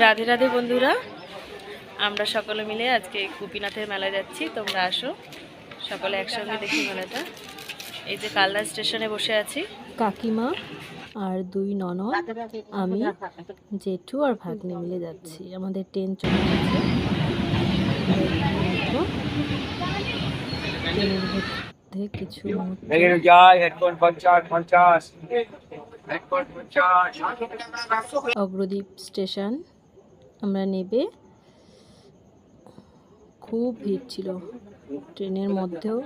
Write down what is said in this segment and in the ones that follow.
রাধে রাধে বন্ধুরা, আমরা সকলে মিলে আজকে গোপীনাথের মেলায় যাচ্ছি। তোমরা আসো, সকলে একসঙ্গে দেখি মেলাটা। এই যে কালনা স্টেশনে বসে আছি, কাকিমা আর দুই ননদ, আমি, জেঠু আর ভাগ্নে মিলে যাচ্ছি। আমাদের ট্রেন চলে গেছে। ট্রেনের মধ্যে কিছু অগ্রদ্বীপ স্টেশন আমরা নেবে। খুব ভিড় ছিল ট্রেনের মধ্যেও।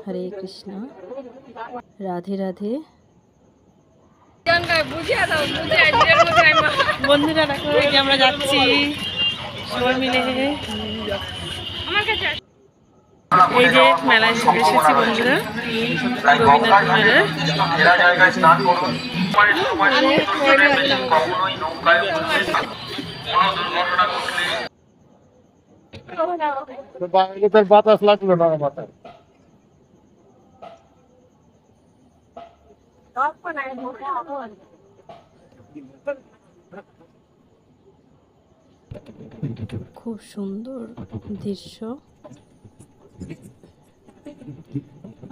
হরে কৃষ্ণ, রাধে রাধে বন্ধুরা। দেখো এই যে আমরা যাচ্ছি সবাই মিলে। এই যে মেলায় চলে এসেছি বন্ধুরা, গোপীনাথ মেলায়। বাতাস লাগলো না মাথায়। খুব সুন্দর দৃশ্য।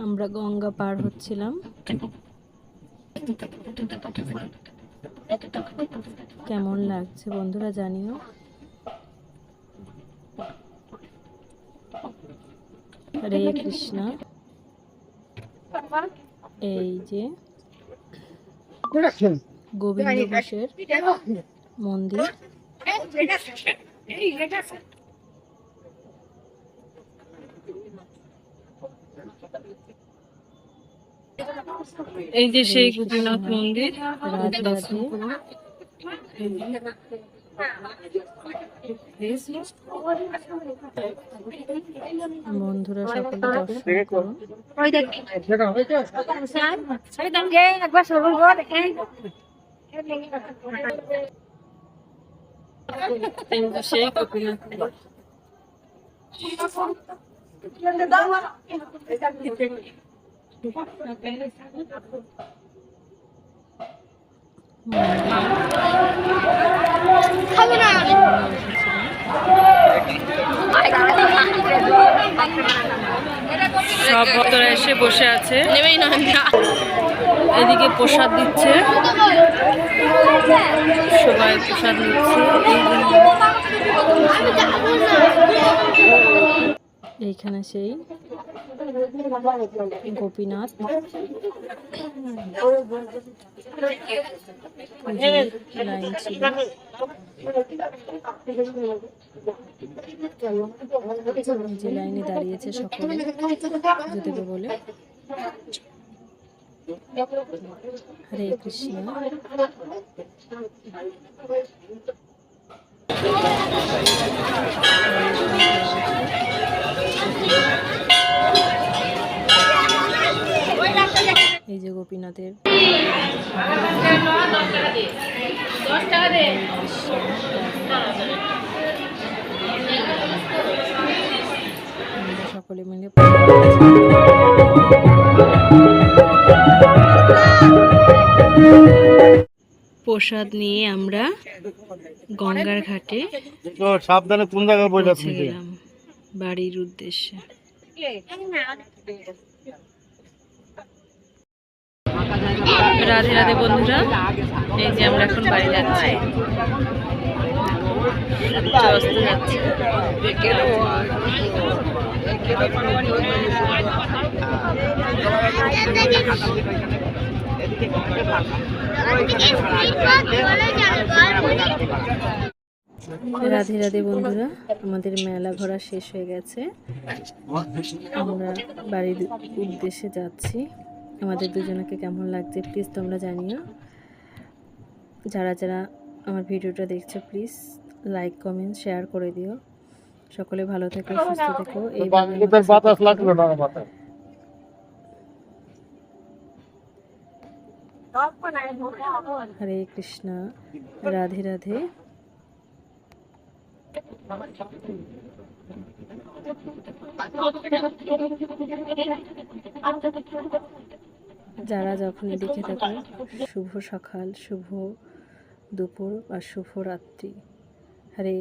আমরা গঙ্গা পার হচ্ছিলাম। কেমন লাগছে বন্ধুরা জানিও। হরে কৃষ্ণ। এই যে গোবিন্দ ঘোষের মন্দির। এই যে সেই গোপীনাথ মন্দির। রাধে রাধে। বন্ধুরা সকলে দর্শন করুন। সেই গোপীনাথ সব ভক্তরা এসে বসে আছে। এদিকে প্রসাদ দিচ্ছে, সবাই প্রসাদ নিচ্ছে। এইখানে সেই গোপীনাথ লাইন ছিল। যে লাইনে দাঁড়িয়েছে সকলে পুজো দেবে বলে। হরে কৃষ্ণ। এই যে গোপীনাথের সকলে মিলে প্রসাদ নিয়ে আমরা গঙ্গার ঘাটে সাবধানে কোন জায়গায় পৌঁছে গেলাম বাড়ির উদ্দেশ্যে। রাধে রাধে বন্ধুরা, এই যে আমরা এখন বাড়ি যাচ্ছি। অস্ত যাচ্ছি। রাধে রাধে বন্ধুরা, আমাদের মেলা ঘোরা শেষ হয়ে গেছে। আমরা বাড়ির উদ্দেশ্যে যাচ্ছি। আমাদের দুজনকে কেমন লাগছে প্লিজ তোমরা জানিও। যারা যারা আমার ভিডিওটা দেখছো প্লিজ লাইক কমেন্ট শেয়ার করে দিও। সকলে ভালো থেকো, সুস্থ থেকো। বাতাস লাগলো না মাথায়। হরে কৃষ্ণ, রাধে রাধে। যারা যখন এদিকে থাকেন শুভ সকাল, শুভ দুপুর বা শুভ রাত্রি। হরে